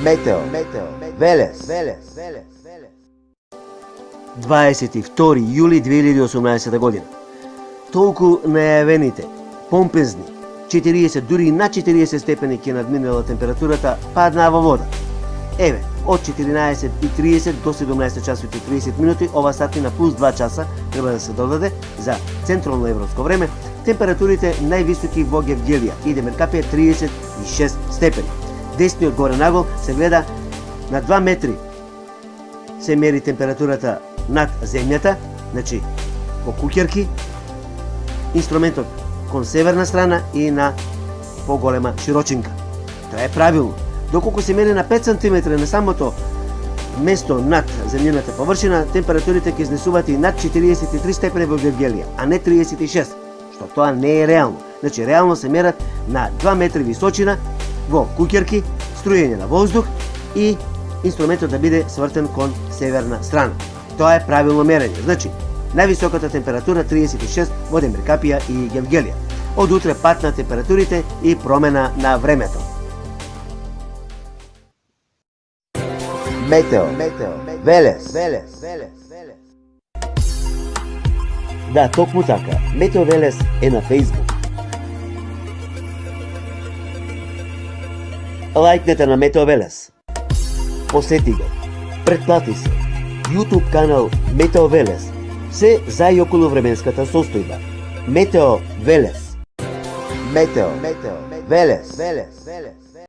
Метео Велес. 22 јули 2018 година. Толку најавените, помпезни, 40, дури и над 40 степени ќе надминала температурата, паднаа во вода. Еве, од 14:30 до 17 часот и 30 минути, ова сатина плюс 2 часа треба да се додаде за централно европско време, температурите највисоки во Гевгелија и Демиркапија 36 степени. Десниот горе нагол се гледа на 2 метри се мери температурата над земјата, значи во Куќерки, инструментот кон северна страна и на поголема широчинка. Тоа е правилно. Доколку се мери на 5 см на самото место над земјаната површина, температурите ќе изнесуваат и над 43 степени во Гевгелија, а не 36, што тоа не е реално. Значи, реално се мерат на 2 метри височина во Куќерки, струјење на воздух и инструментот да биде свртен кон северна страна. Тоа е правилно мерење. Значи, највисоката температура 36 во Демиркапија и Гевгелија. Од утре пат на температурите и промена на времето. Метео Велес. Да, токму така. Метео Велес е на Facebook. Лајкнете на Метео Велес. Посети го. Претплати се. YouTube канал Метео Велес. Се за и околу временската состојба. Метео Велес. Метео Велес.